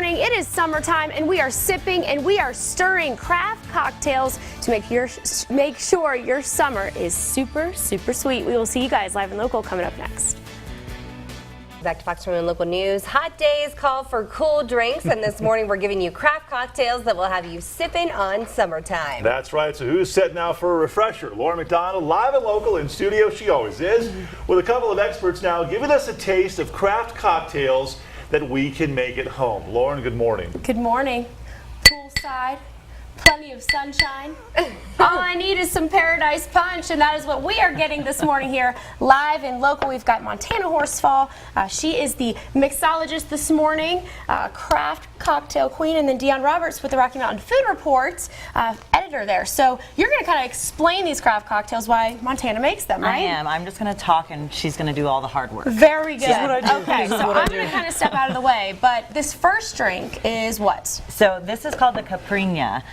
morning. It is summertime, and we are sipping and we are stirring craft cocktails to make sure your summer is super, super sweet. We will see you guys live and local coming up next. Back to Fox 21 Local News. Hot days call for cool drinks, and this morning we're giving you craft cocktails that will have you sipping on summertime. That's right. So who's set now for a refresher? Lauren McDonald, live and local in studio. She always is, with a couple of experts now giving us a taste of craft cocktails that we can make at home. Lauren, good morning. Good morning. Poolside, plenty of sunshine. All I need is some Paradise Punch, and that is what we are getting this morning here live and local. We've got Montana Horsefall. She is the mixologist this morning, craft cocktail queen, and then Dion Roberts with the Rocky Mountain Food Report, editor there. So you're going to kind of explain these craft cocktails, why Montana makes them, right? I am. I'm just going to talk, and she's going to do all the hard work. Very good. This is what I do. Okay, so I'm going to kind of step out of the way, but this first drink is what? So this is called the Caipirinha.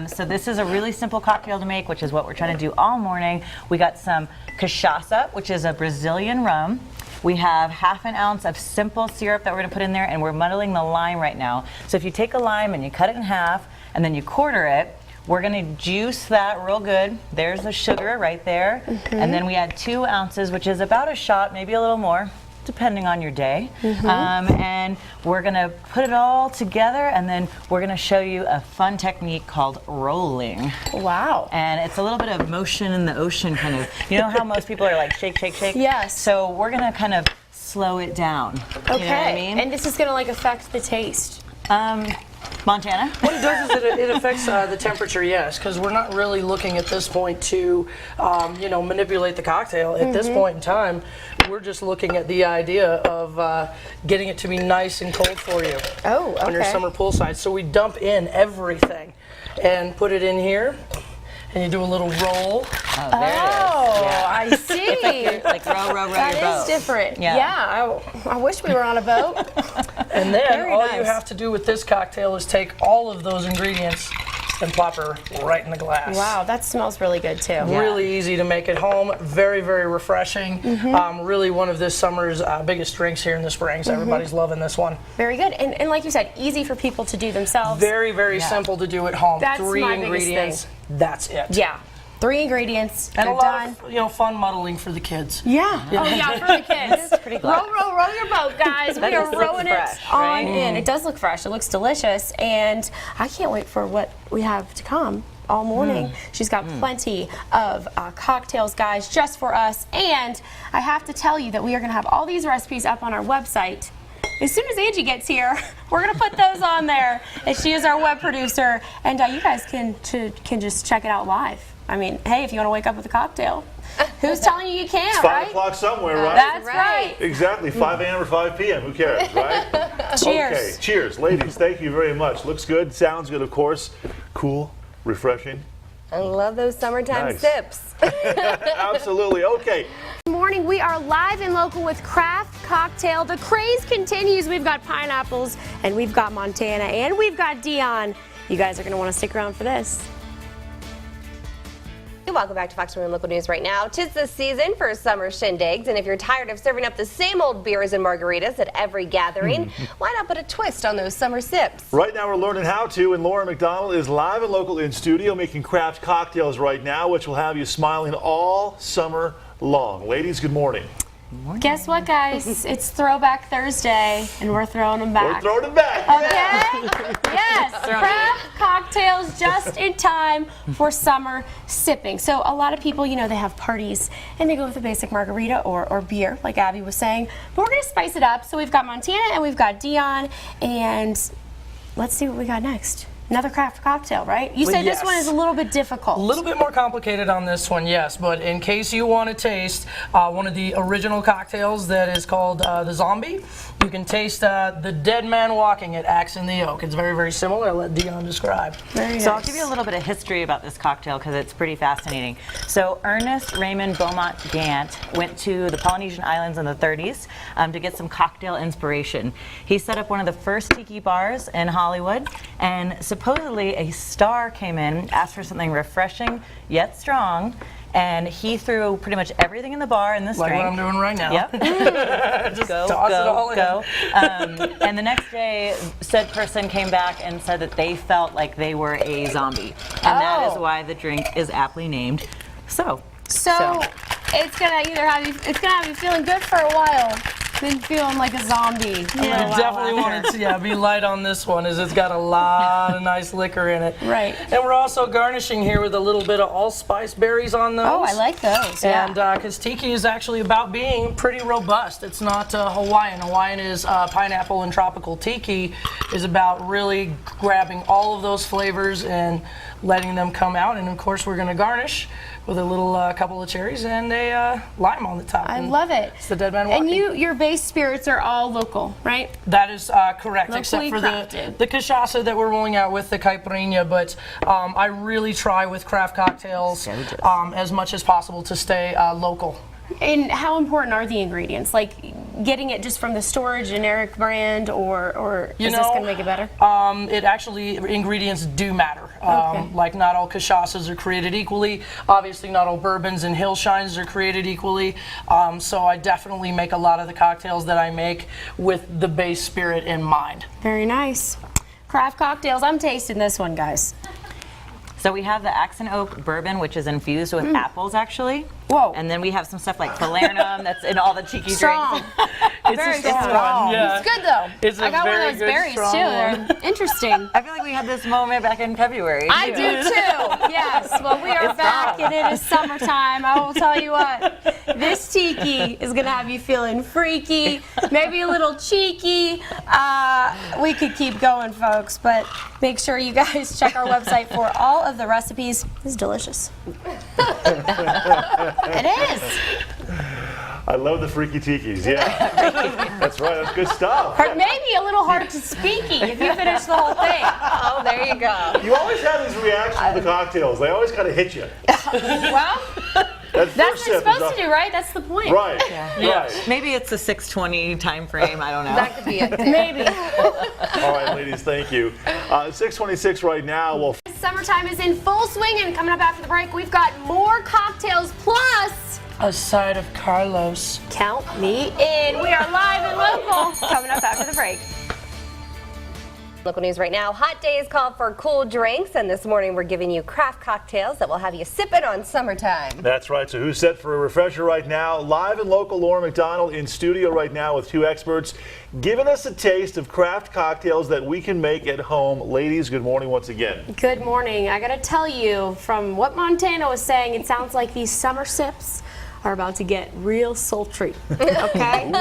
So this is a really simple cocktail to make, which is what we're trying to do all morning. We got some cachaça, which is a Brazilian rum. We have ½ an ounce of simple syrup that we're going to put in there, and we're muddling the lime right now. So if you take a lime and you cut it in half, and then you quarter it, we're going to juice that real good. There's the sugar right there. And then we add 2 ounces, which is about a shot, maybe a little more, depending on your day. And we're going to put it all together, and then we're going to show you a fun technique called rolling. Wow. And it's a little bit of motion in the ocean, kind of. You know how most people are like shake, shake, shake? Yes. So we're going to kind of slow it down. Okay. You know what I mean? And this is going to like affect the taste. Montana? What it does is it affects the temperature, yes, because we're not really looking at this point to, manipulate the cocktail. At this point in time, we're just looking at the idea of getting it to be nice and cold for you on your summer poolside. So we dump in everything and put it in here. And you do a little roll. Oh, there it is. Yeah. I see. Like row your boat. That is different. Yeah, I wish we were on a boat. And then Very all nice. you have to do with this cocktail is take all of those ingredients and plop her right in the glass. Wow, that smells really good too. Really easy to make at home. Very, very refreshing. Really one of this summer's biggest drinks here in the spring. So everybody's loving this one. Very good. And like you said, easy for people to do themselves. Very, very simple to do at home. That's 3 my biggest ingredients. That's it. Yeah. 3 ingredients. And they're a lot done. of fun muddling for the kids. Yeah. Oh yeah, for the kids. Pretty glad. Row your boat, guys. We are rowing it on in. It does look fresh. It looks delicious, and I can't wait for what we have to come all morning. She's got plenty of cocktails, guys, just for us. And I have to tell you that we are going to have all these recipes up on our website. As soon as Angie gets here, we're going to put those on there. And she is our web producer, and you guys can just check it out live. I mean, hey, if you want to wake up with a cocktail, who's telling you can't, It's 5 o'clock somewhere, right? That's right. Exactly, 5 a.m. or 5 p.m., who cares, right? Cheers. Okay, cheers. Ladies, thank you very much. Looks good, sounds good, of course. Cool, refreshing. I love those summertime sips. Absolutely, okay. Good morning. We are live and local with Craft Cocktail. The craze continues. We've got pineapples, and we've got Montana, and we've got Dion. You guys are going to want to stick around for this. Welcome back to Fox 21 Local News right now. 'Tis the season for summer shindigs, and if you're tired of serving up the same old beers and margaritas at every gathering, why not put a twist on those summer sips? Right now we're learning how to, and Lauren McDonald is live and local in studio making craft cocktails right now, which will have you smiling all summer long. Ladies, good morning. Guess what, guys? It's Throwback Thursday, and we're throwing them back. We're throwing it back. Okay? Yes, craft cocktails just in time for summer sipping. So a lot of people, they have parties and they go with a basic margarita or beer, like Abby was saying. But we're going to spice it up. So we've got Montana and we've got Dion, and let's see what we got next. Another craft cocktail, right? You said this one is a little bit difficult. A little bit more complicated on this one, yes. But in case you want to taste one of the original cocktails that is called the Zombie, you can taste the Dead Man Walking at Axe in the Oak. It's very, very similar. I'll let Dion describe. So I'll give you a little bit of history about this cocktail because it's pretty fascinating. So Ernest Raymond Beaumont Gant went to the Polynesian Islands in the 30s to get some cocktail inspiration. He set up one of the first tiki bars in Hollywood, and supposedly a star came in, asked for something refreshing yet strong, and he threw pretty much everything in the bar in this Like drink. what I'm doing right now. Yep. Just Go, toss it all go, in. go. And the next day, said person came back and said that they felt like they were a zombie, and that is why the drink is aptly named. So it's gonna either have you feeling good for a while, then feeling like a zombie. You definitely want to be light on this one, as it's got a lot of nice liquor in it. Right. And we're also garnishing here with a little bit of allspice berries on those. Oh, I like those. And because tiki is actually about being pretty robust. It's not Hawaiian. Hawaiian is pineapple, and tropical tiki is about really grabbing all of those flavors and letting them come out. And of course, we're going to garnish with a little couple of cherries and a lime on the top. I love it. It's the Dead Man Walking. And your base spirits are all local, right? That is correct, Locally except for crafted. the cachaça that we're rolling out with the caipirinha. But I really try with craft cocktails as much as possible to stay local. And how important are the ingredients? Like getting it just from the store, generic brand, or is this going to make it better? It actually, ingredients do matter. Okay. Like not all cachaças are created equally. Obviously not all bourbons and hillshines are created equally. So I definitely make a lot of the cocktails that I make with the base spirit in mind. Very nice. Craft cocktails. I'm tasting this one, guys. So we have the Axe and Oak bourbon, which is infused with apples, actually. Whoa. And then we have some stuff like falernum that's in all the tiki Strong. drinks. Very a strong strong. one, yeah. It's good though. It's a I got one very of those good, berries too. strong one. They're interesting. I feel like we had this moment back in February. I do too. Yes. Well, we are back, and it is summertime. I will tell you what. This tiki is gonna have you feeling freaky, maybe a little cheeky. We could keep going, folks, but make sure you guys check our website for all of the recipes. It's delicious. It is. I love the freaky tikis. Yeah, that's right. That's good stuff. Or maybe a little hard to speaky if you finish the whole thing. Oh, there you go. You always have these reactions to the cocktails. They always kind of hit you. Well, that's what it's supposed to do, right? That's the point. Right. Yes. Maybe it's the 6:20 time frame. I don't know. That could be it. Maybe. All right, ladies, thank you. 6:26 right now. Well, Summertime is in full swing, and coming up after the break, we've got more cocktails plus A side of Carlos. Count Me In. We are live and local. Coming up after the break. Local news right now. Hot days call for cool drinks, and this morning we're giving you craft cocktails that will have you sipping on summertime. that's right. So who's set for a refresher right now? Live and local, Lauren McDonald in studio right now with two experts giving us a taste of craft cocktails that we can make at home. Ladies, good morning once again. Good morning. I gotta tell you, from what Montana was saying, it sounds like these summer sips are about to get real sultry. Okay?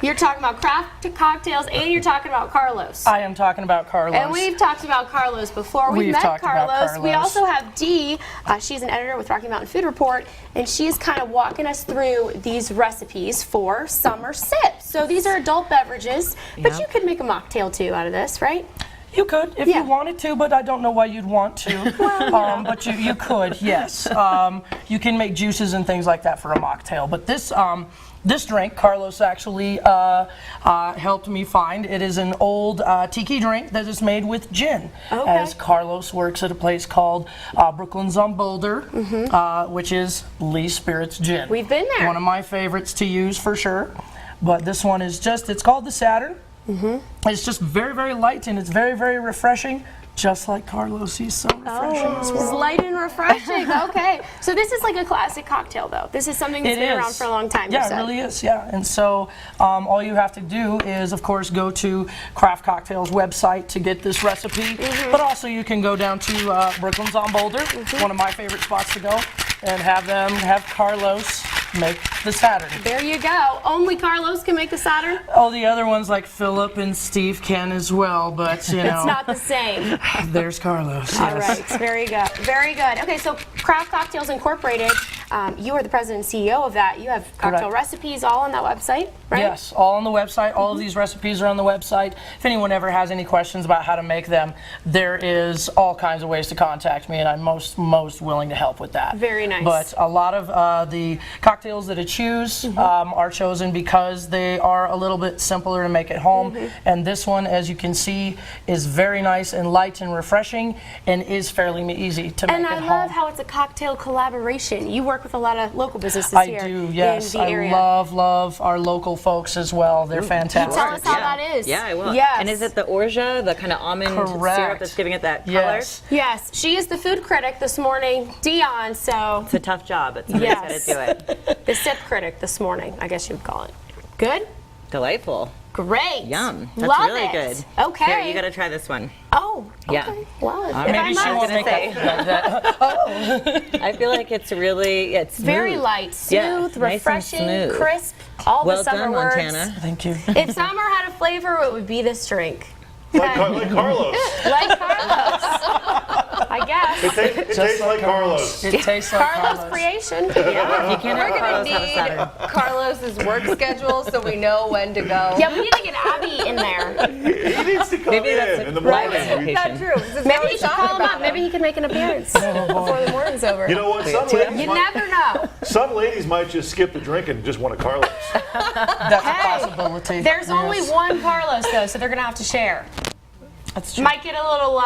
You're talking about craft cocktails, and you're talking about Carlos. I am talking about Carlos. And we've talked about Carlos before. We've met talked about Carlos. We Carlos. also have Dee. She's an editor with Rocky Mountain Food Report, and she's kind of walking us through these recipes for summer sips. So these are adult beverages, but you could make a mocktail too out of this, right? You could if you wanted to, but I don't know why you'd want to. But you could, yes. You can make juices and things like that for a mocktail. But this drink, Carlos actually helped me find. It is an old tiki drink that is made with gin. Okay. As Carlos works at a place called Brooklyn's on Boulder, which is Lee Spirit's Gin. We've been there. One of my favorites to use for sure. But this one is it's called the Saturn. It's just very, very light, and it's very, very refreshing, just like Carlos. He's so refreshing as It's well. light and refreshing. Okay. So this is like a classic cocktail, though. This is something that's been around for a long time. Yeah, you it said. really is. Yeah, and so all you have to do is, of course, go to Craft Cocktails website to get this recipe. But also, you can go down to Brooklyn's on Boulder, one of my favorite spots to go, and have Carlos make the Saturn. There you go. Only Carlos can make the Saturn. All the other ones like Philip and Steve can as well, but you know, It's not the same. there's Carlos. All Yes. right, very good, very good. Okay, so Craft Cocktails Incorporated, you are the president and CEO of that. You have cocktail Correct. recipes all on that website, right? Yes, all on the website. All of these recipes are on the website. If anyone ever has any questions about how to make them, there is all kinds of ways to contact me, and I'm most willing to help with that. Very nice. But a lot of the cocktails that I choose are chosen because they are a little bit simpler to make at home. And this one, as you can see, is very nice and light and refreshing, and is fairly easy to make And I at love home. how it's a cocktail collaboration. You work work with a lot of local businesses I here do, yes. in the area. I love our local folks as well. They're fantastic. Tell us how that is. Yeah, I will. Yes. And is it the orgeat, the kind of almond Correct. syrup that's giving it that color? Yes. Yes, she is the food critic this morning, Dion, so It's a tough job, but somebody's Yes. got to do it. the sip critic this morning, I guess you would call it. Good? Delightful. Great. Yum. That's Love really it. good. Okay. Here, you got to try this one. Oh, okay. Yeah. Well, if Maybe I Maybe she must won't gonna make say. that. I feel like it's really, it's very smooth. light, Yeah, smooth, nice and refreshing, smooth. crisp, all Well the summer done, words. Montana. Thank you. If summer had a flavor, it would be this drink. Like Carlos. Like Carlos. I guess. It tastes like Carlos. It tastes like Carlos creation. Yeah. You can't We're have gonna Carlos have a need Saturday. Carlos's work schedule so we know when to go. Yeah, we need to get Abby in there. He needs to come Maybe that's in the right. morning. Is that true? This is Maybe how we you should thought call him about up. Maybe he can make an appearance before the morning's over. You know what? You never know. Some ladies might just skip the drink and just want a Carlos. That's a possibility. There's only Yes. one Carlos, though, so they're going to have to share. That's true. Might get a little,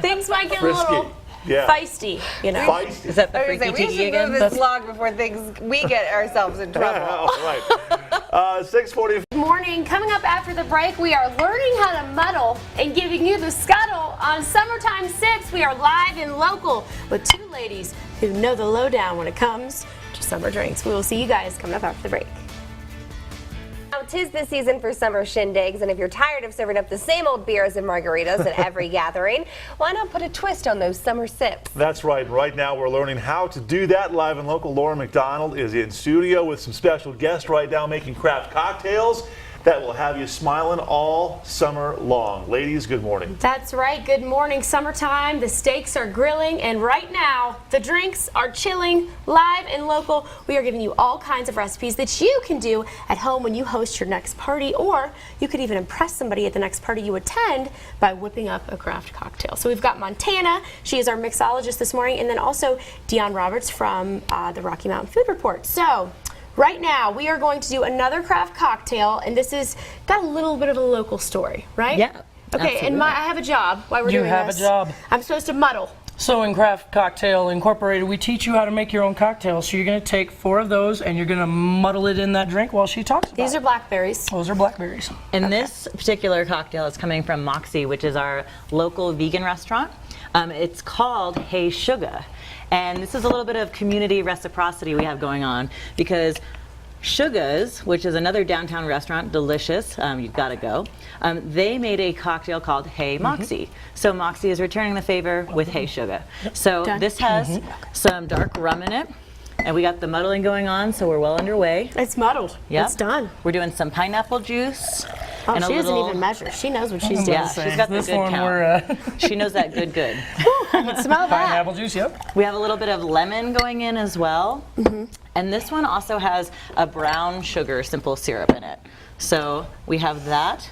things might get a Frisky. little Yeah. feisty, you know. Feisty. Is that the I was freaky gonna say, we tiki should again? move this log before we get ourselves in trouble. Yeah, right. 6:40. Morning. Coming up after the break, we are learning how to muddle and giving you the scuttle on Summertime Sips. We are live and local with two ladies who know the lowdown when it comes to summer drinks. We will see you guys coming up after the break. Now, 'tis the season for summer shindigs, and if you're tired of serving up the same old beers and margaritas at every gathering, why not put a twist on those summer sips? That's right. Right now we're learning how to do that. Live and local, Lauren McDonald is in studio with some special guests right now making craft cocktails that will have you smiling all summer long. Ladies, good morning. That's right. Good morning. Summertime. The steaks are grilling, and right now the drinks are chilling. Live and local, we are giving you all kinds of recipes that you can do at home when you host your next party, or you could even impress somebody at the next party you attend by whipping up a craft cocktail. So we've got Montana. She is our mixologist this morning, and then also Dion Roberts from the Rocky Mountain Food Report. So right now, we are going to do another craft cocktail, and this is got a little bit of a local story, right? Yeah, Okay, and I have a job while we're You doing have this. a job. I'm supposed to muddle. So in Craft Cocktail Incorporated, we teach you how to make your own cocktails. So you're going to take 4 of those and you're going to muddle it in that drink while she talks about These it. are blackberries. Those are blackberries. And this particular cocktail is coming from Moxie, which is our local vegan restaurant. It's called Hey Sugar. And this is a little bit of community reciprocity we have going on because Sugar's, which is another downtown restaurant, delicious, you've got to go, they made a cocktail called Hey Moxie. So Moxie is returning the favor with Hey Sugar. So Done. this has some dark rum in it, and we got the muddling going on, so we're well underway. It's muddled. Yep. It's done. We're doing some pineapple juice. Oh, and she a doesn't little, even measure. She knows what she's doing. Yeah, she's got the This good one count. we're She knows that good. I can smell that. pineapple juice, yep. We have a little bit of lemon going in as well. And this one also has a brown sugar simple syrup in it. So we have that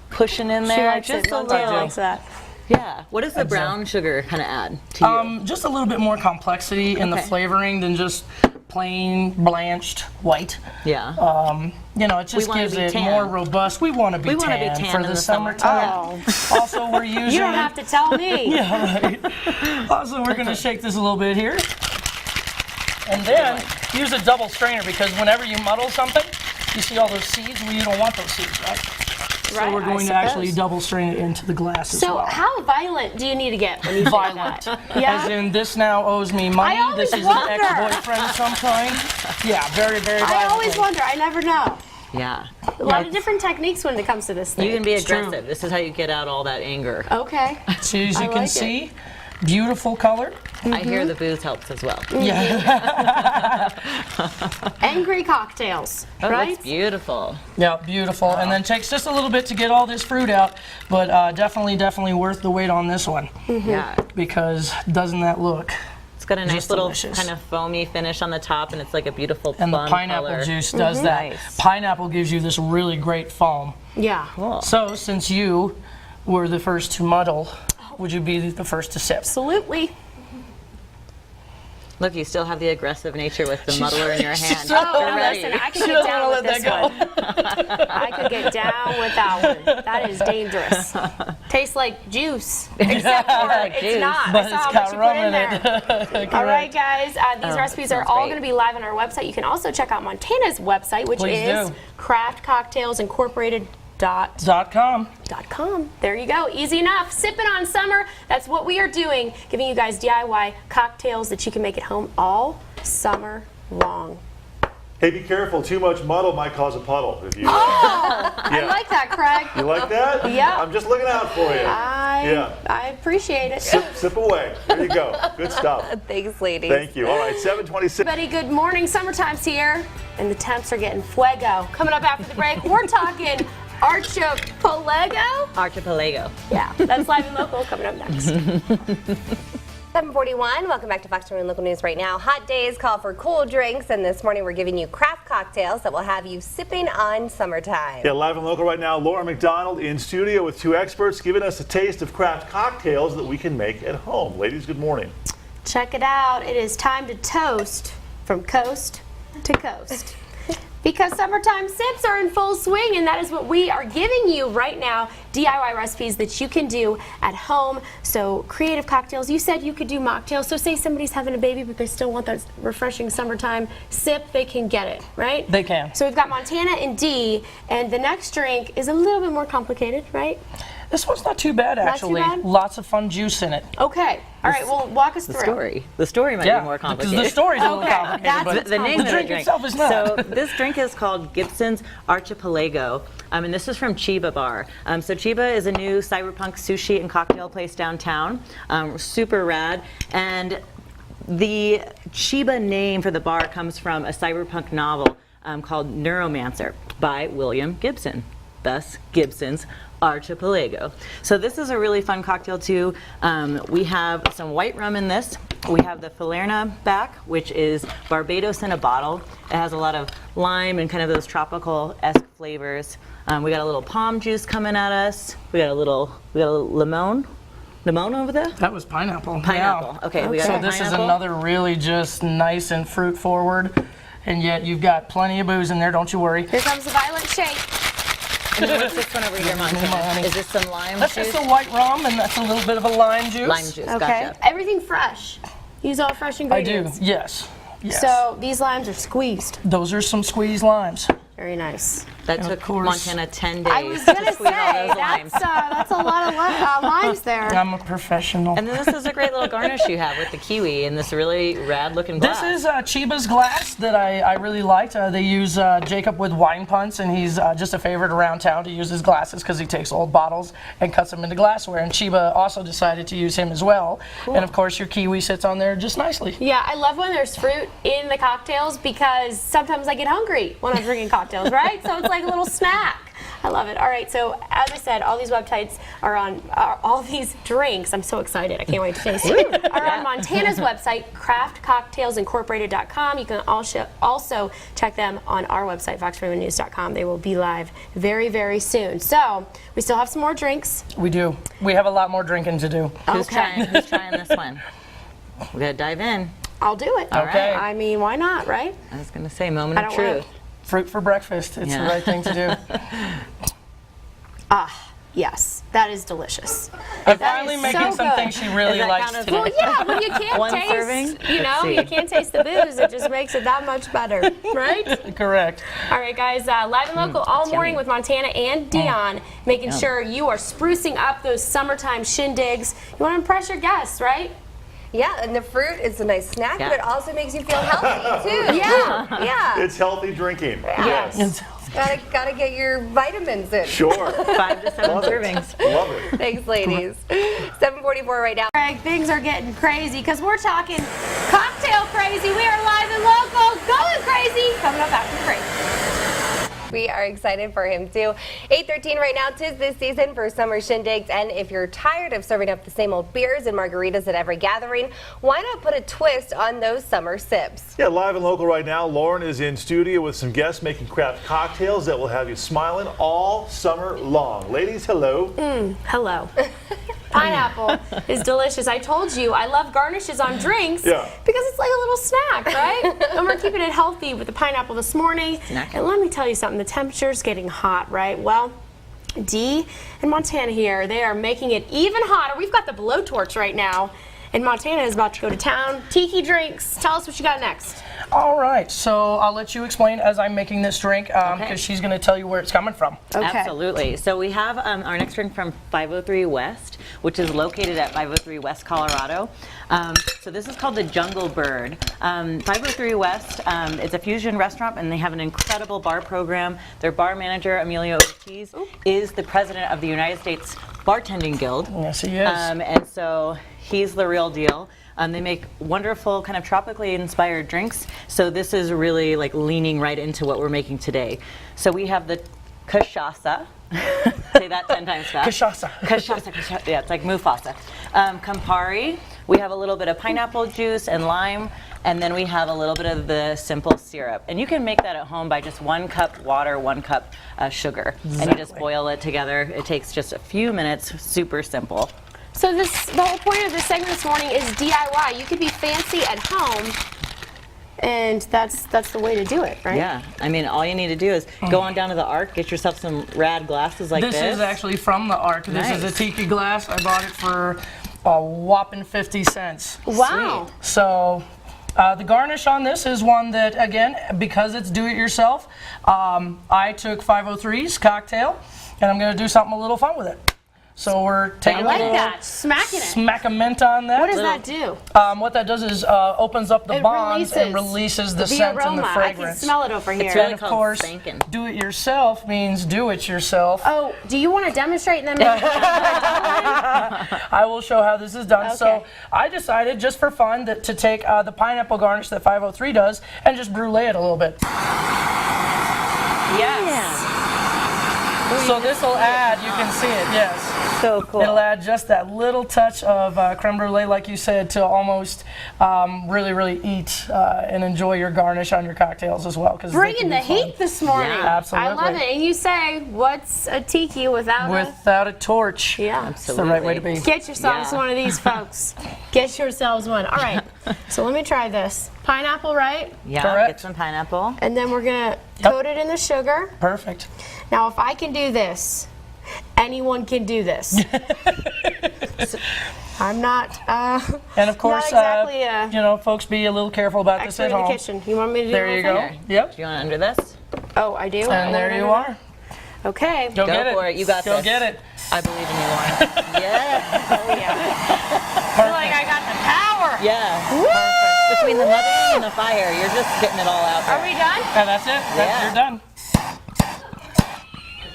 pushing in She there. likes it. Just a Montana little. likes that. Yeah. What does the brown sugar kind of add to you? Just a little bit more complexity in the Okay. flavoring than just plain blanched white. Yeah. You know, it just wanna gives be it tan. more robust. We want to be We wanna be tan tan for in the the summertime. Also, we're using. You don't have to tell me. Yeah, right. Also, we're going to shake this a little bit here. And then use a double strainer because whenever you muddle something, you see all those seeds. Well, you don't want those seeds, right? So Right, we're I going to actually suppose. double strain it into the glass as So well. how violent do you need to get when you do Violent. that? As Yeah. in, this now owes me money. I always This is wonder. an ex-boyfriend of some kind. Yeah, very, very violent. I always wonder. I never know. Yeah. A lot of different techniques when it comes to this thing. You can be true. aggressive. This is how you get out all that anger. Okay. So as I you can like it. see, beautiful color. I hear the booze helps as well. Angry cocktails, Oh, right? that's beautiful. Yeah, beautiful. And then takes just a little bit to get all this fruit out, but definitely worth the wait on this one Yeah. because doesn't that look? It's got a nice Just little delicious. kind of foamy finish on the top, and it's like a beautiful And the plum pineapple color. juice does that. Nice. Pineapple gives you this really great foam. Yeah. Cool. So since you were the first to muddle, would you be the first to sip? Absolutely. Look, you still have the aggressive nature with the muddler in your hand. Oh, ready. listen, I could She get doesn't down wanna with let this that one. I could get down with that one. That is dangerous. Tastes like juice, except for like it's juice. not. But I it's saw how got much you rum put in there. it. All right, guys. These recipes are sounds all great. going to be live on our website. You can also check out Montana's website, which Please is do. craftcocktailsincorporated.com. .com. There you go. Easy enough. Sipping on summer. That's what we are doing. Giving you guys DIY cocktails that you can make at home all summer long. Hey, be careful. Too much muddle might cause a puddle. If you, I like that, Craig. you like that? Yeah. I'm just looking out for you. I appreciate it. Sip away. There you go. Good stuff. Thanks, ladies. Thank you. All right, 7:26. Everybody, good morning. Summertime's here, and the temps are getting fuego. Coming up after the break, we're talking archipelago. Archipelago. Yeah, that's live and local coming up next. 7:41. Welcome back to Fox 21 Local News right now. Hot days call for cool drinks, and this morning we're giving you craft cocktails that will have you sipping on summertime. Yeah, live and local right now, Laura McDonald in studio with two experts giving us a taste of craft cocktails that we can make at home. Ladies, good morning. Check it out. It is time to toast from coast to coast. Because summertime sips are in full swing, and that is what we are giving you right now. DIY recipes that you can do at home. So creative cocktails. You said you could do mocktails. So say somebody's having a baby, but they still want that refreshing summertime sip, they can get it, right? They can. So we've got Montana and D, and the next drink is a little bit more complicated, right? This one's not too bad, too actually. bad? Lots of fun juice in it. Okay. All right. Well, walk us The through. story. The story might be more complicated. The story's a little Okay, complicated, that's but The name the of drink itself is not. So this drink is called Gibson's Archipelago, and this is from Chiba Bar. So Chiba is a new cyberpunk sushi and cocktail place downtown. Super rad. And the Chiba name for the bar comes from a cyberpunk novel called Neuromancer by William Gibson. Thus, Gibson's Archipelago. So this is a really fun cocktail too. We have some white rum in this. We have the Falerna back, which is Barbados in a bottle. It has a lot of lime and kind of those tropical-esque flavors. We got a little palm juice coming at us. We got a little lemon over there. that was pineapple. Pineapple. Yeah. Okay, we got So the this is pineapple. another really just nice and fruit forward, and yet you've got plenty of booze in there. Don't you worry. Here comes the violent shake. And then what's this one over here, Montana? Is this some lime That's juice? just a white rum, and that's a little bit of a lime juice. Lime juice. Okay. Gotcha. Everything fresh. Use all fresh I ingredients. do. Yes. Yes. So these limes are squeezed. Those are some squeezed limes. Very nice. That And of took course- Montana 10 days I was gonna to squeeze all say those limes. that's a lot of limes there. I'm a professional. And then this is a great little garnish you have with the kiwi and this really rad looking glass. This is Chiba's glass that I really liked. They use Jacob with wine punts, and he's just a favorite around town to use his glasses because he takes old bottles and cuts them into glassware. And Chiba also decided to use him as well. And of course, your kiwi sits on there just nicely. Yeah, I love when there's fruit in the cocktails because sometimes I get hungry when I'm drinking cocktails, right? So it's like a little snack. I love it. All right, so as I said, all these websites are on, all these drinks, I'm so excited, I can't wait to taste it, are on Montana's website, craftcocktailsincorporated.com. You can also check them on our website, fox21news.com. They will be live very, very soon. So, we still have some more drinks. We do. We have a lot more drinking to do. Who's trying this one? We gotta dive in. I'll do it. Okay. I mean, why not, right? I was gonna say moment I of don't wanna- truth. Fruit for breakfast. It's Yeah. the right thing to do. Yes, that is delicious. I'm That finally is making so something good. she really Is that likes kind of- today. Well, yeah, but you can't One taste, serving? you know, Let's you see. can't taste the booze. It just makes it that much better, right? Correct. All right, guys, live and local all morning yummy. with Montana and Dion, making sure you are sprucing up those summertime shindigs. You want to impress your guests, right? Yeah, and the fruit is a nice snack, Yeah. but it also makes you feel healthy too. Yeah. Yeah. It's healthy drinking. Yes. Gotta get your vitamins in. Sure. 5 to 7 Love it. servings. Love it. Thanks, ladies. 7:44 right now. Greg, things are getting crazy because we're talking cocktail crazy. We are live and local, going crazy. Coming up after the break. We are excited for him too. 8:13 right now. 'Tis this season for summer shindigs, and if you're tired of serving up the same old beers and margaritas at every gathering, why not put a twist on those summer sips? Yeah, live and local right now. Lauren is in studio with some guests making craft cocktails that will have you smiling all summer long. Ladies, hello. Hello. pineapple is delicious. I told you I love garnishes on drinks Yeah. because it's like a little snack, right? And we're keeping it healthy with the pineapple this morning. And let me tell you something, the temperature's getting hot, right? Well, Dee and Montana here, they are making it even hotter. We've got the blowtorch right now, and Montana is about to go to town. Tiki drinks. Tell us what you got next. All right, so I'll let you explain as I'm making this drink because she's going to tell you where it's coming from. Okay. Absolutely. So we have our next drink from 503 West, which is located at 503 West, Colorado. So this is called the Jungle Bird. 503 West, it's a fusion restaurant, and they have an incredible bar program. Their bar manager, Emilio Ortiz, is the president of the United States Bartending Guild. Yes, he is. And so he's the real deal. They make wonderful kind of tropically inspired drinks. So this is really like leaning right into what we're making today. So we have the cachaça. Say that 10 times fast. Cachaça. Cachaça. Yeah, it's like Mufasa. Campari. We have a little bit of pineapple juice and lime. And then we have a little bit of the simple syrup. And you can make that at home by just 1 cup water, 1 cup sugar. And you just boil it together. It takes just a few minutes. Super simple. So the whole point of this segment this morning is DIY. You could be fancy at home, and that's the way to do it, right? Yeah, I mean, all you need to do is go on down to the Ark, get yourself some rad glasses like this. This is actually from the Ark. This is a Nice. tiki glass. I bought it for a whopping 50 cents. Wow. So the garnish on this is one that, again, because it's do-it-yourself, I took 503's cocktail, and I'm going to do something a little fun with it. So we're taking I a like little that. Smacking it. smack-a-mint on that. What does that do? What that does is opens up the It bonds and releases releases the The scent aroma. and the I fragrance. can smell it over here. really And of called course, spanking. do it yourself means do it yourself. Oh, do you want to demonstrate and then maybe I will show how this is done. Okay. So I decided, just for fun, to take the pineapple garnish that 503 does and just brulee it a little bit. Yes. So this will add, you can see it, yes. So cool. It'll add just that little touch of creme brulee, like you said, to almost really, really eat and enjoy your garnish on your cocktails as well. Bringing the heat this morning. Yeah. Absolutely. I love it. And you say, what's a tiki without Without a torch. Yeah. It's the right way to be. Get yourselves Yeah. one of these, folks. Get yourselves one. All right. So let me try this. Pineapple, right? Yeah, Correct. get some pineapple. And then we're going to coat it in the sugar. Perfect. Now, if I can do this, anyone can do this. I'm not, And of course, not exactly you know, folks, be a little careful about this expert at in the home. kitchen. You want me to do There the you whole go. thing? Yep. Do you want under this? Oh, I do? And there you are. Okay. Go Go get it. for it. You got Go this. get it. I believe in you, Lauren. Yeah. Oh, yeah. I feel like I got the power. Yeah. Woo! Between the mothering and the fire, you're just getting it all out there. Are we done? And that's it. Yeah. You're done.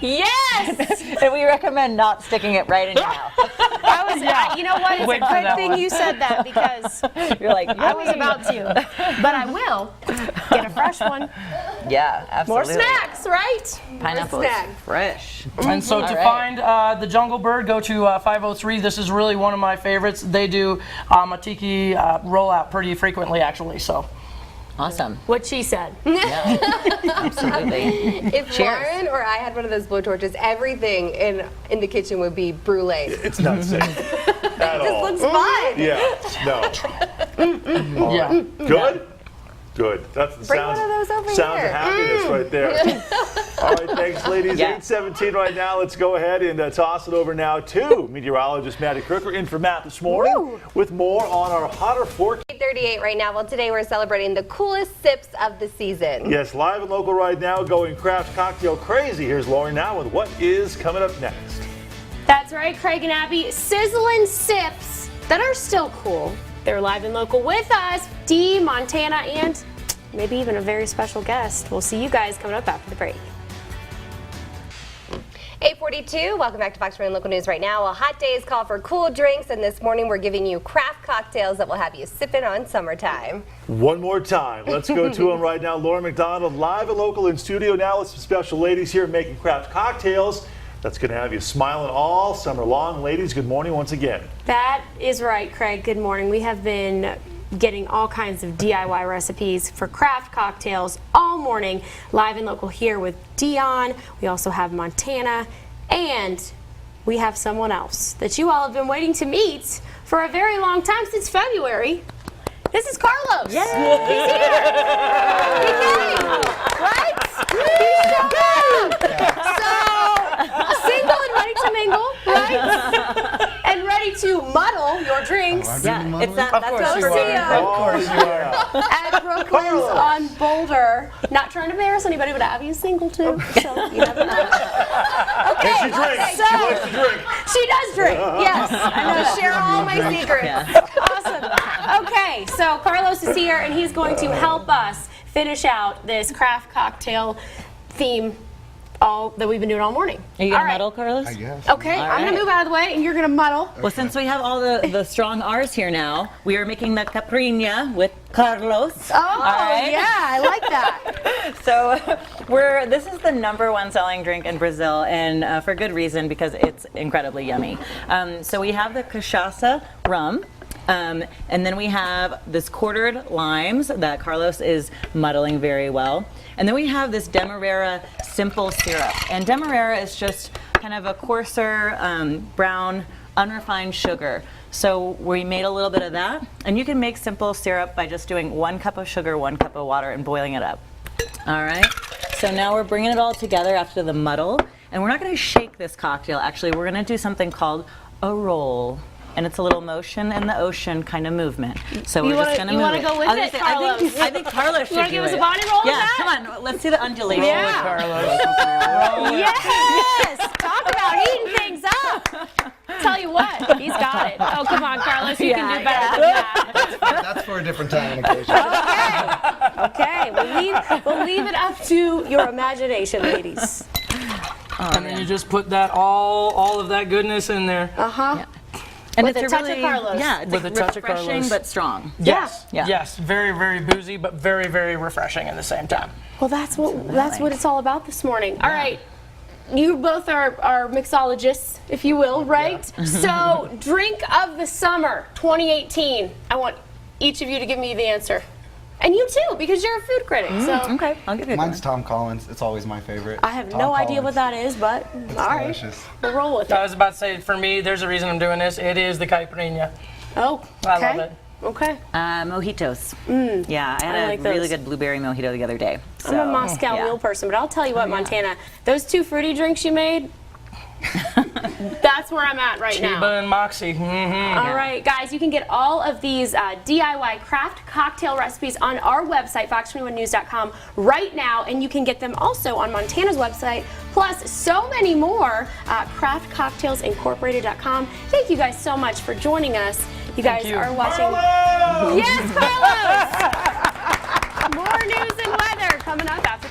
Yes! And we recommend not sticking it right in your mouth. You know what? It's Wait a for good that thing one. you said that because You're like, I was about to. But I will get a fresh one. yeah, More absolutely. snacks, right? Pineapple More is snacks. fresh. And so to All right. find the Jungle Bird, go to 503. This is really one of my favorites. They do a tiki rollout pretty frequently, actually. So Awesome. What she said. Yeah, absolutely. If Cheers. Lauren or I had one of those blowtorches, everything in the kitchen would be brulee. It's not safe at all. Looks fun. Yeah, no. yeah. Good? Good. That's the Bring sounds, one of those over sounds here. of happiness right there. All right, thanks, ladies. Yeah. 8:17 right now. Let's go ahead and toss it over now to meteorologist Maddie Crooker in for Matt this morning with more on our hotter forecast. 8:38 right now. Well, today we're celebrating the coolest sips of the season. Yes, live and local right now, going craft cocktail crazy. Here's Lauren now with what is coming up next. That's right, Craig and Abby. Sizzling sips that are still cool. They're live and local with us, Dee, Montana, and maybe even a very special guest. We'll see you guys coming up after the break. 8:42. Welcome back to Fox 21 Local News right now. A hot day is called for cool drinks, and this morning we're giving you craft cocktails that will have you sipping on summertime. One more time. Let's go to him right now. Lauren McDonald, live and local in studio now with some special ladies here making craft cocktails. That's going to have you smiling all summer long. Ladies, good morning once again. That is right, Craig. Good morning. We have been getting all kinds of DIY recipes for craft cocktails all morning, live and local here with Dion. We also have Montana, and we have someone else that you all have been waiting to meet for a very long time, since February. This is Carlos. Yay! He's here. He came, right? He showed up. So, single and ready to mingle, right? And ready to muddle your drinks. Yeah, it's that. Of That's course what you we're are. seeing. Of course you are. At Brooklyn's on Boulder. Not trying to embarrass anybody, but Abby's single too, so you never know. Okay, And she drinks. so She likes to drink. she does drink. Yes, I know. Share all my secrets. Awesome. Okay, so Carlos is here, and he's going to help us finish out this craft cocktail theme that we've been doing all morning. Are you All gonna right. muddle, Carlos? I guess. Okay, I'm right. gonna move out of the way, and you're gonna muddle. Well, since we have all the strong R's here now, we are making the caipirinha with Carlos. Oh, All right. yeah, I like that. So this is the #1 selling drink in Brazil, and for good reason, because it's incredibly yummy. So we have the cachaça rum. And then we have this quartered limes that Carlos is muddling very well. And then we have this Demerara simple syrup. And Demerara is just kind of a coarser, brown, unrefined sugar. So we made a little bit of that. And you can make simple syrup by just doing 1 cup of sugar, 1 cup of water, and boiling it up. All right. So now we're bringing it all together after the muddle. And we're not going to shake this cocktail. Actually, we're going to do something called a roll. And it's a little motion in the ocean kind of movement. So we're just going to move it. You want to go with it, Carlos? I think Carlos should You want to do give us it. a body roll? Yeah, of that? come on. Let's see the undulation. Yeah. Carlos. Yes! Talk about heating things up. Tell you what, he's got it. Oh, come on, Carlos, you can do better than that. That's for a different time and occasion. Okay, we'll leave it up to your imagination, ladies. And then you just put that all of that goodness in there. Uh-huh. And With it's a touch of really, Carlos. Yeah, it's With a touch of refreshing Carlos. but strong. Yes. Yeah. Yes. Very, very boozy, but very, very refreshing at the same time. Well, that's what it's all about this morning. All right. You both are mixologists, if you will, right? So, drink of the summer 2018. I want each of you to give me the answer. And you too, because you're a food critic. So Okay, I'll give you Mine's Tom Collins. It's always my favorite. I have Tom no idea what Collins. that is, but It's all right. delicious. We'll roll with I it. was about to say, for me, there's a reason I'm doing this. It is the caipirinha. Oh, okay. I love it. Okay. Mojitos. Yeah, I had I like a really those. good blueberry mojito the other day. I'm a Moscow yeah. Mule person, but I'll tell you what, Montana, those 2 fruity drinks you made, that's where I'm at right now. Chiba and Moxie. Mm-hmm. All right, guys, you can get all of these DIY craft cocktail recipes on our website, FOX21news.com, right now, and you can get them also on Montana's website, plus so many more, craftcocktailsincorporated.com. Thank you guys so much for joining us. You guys you. are watching. Carlos! Yes, Carlos! More news and weather coming up after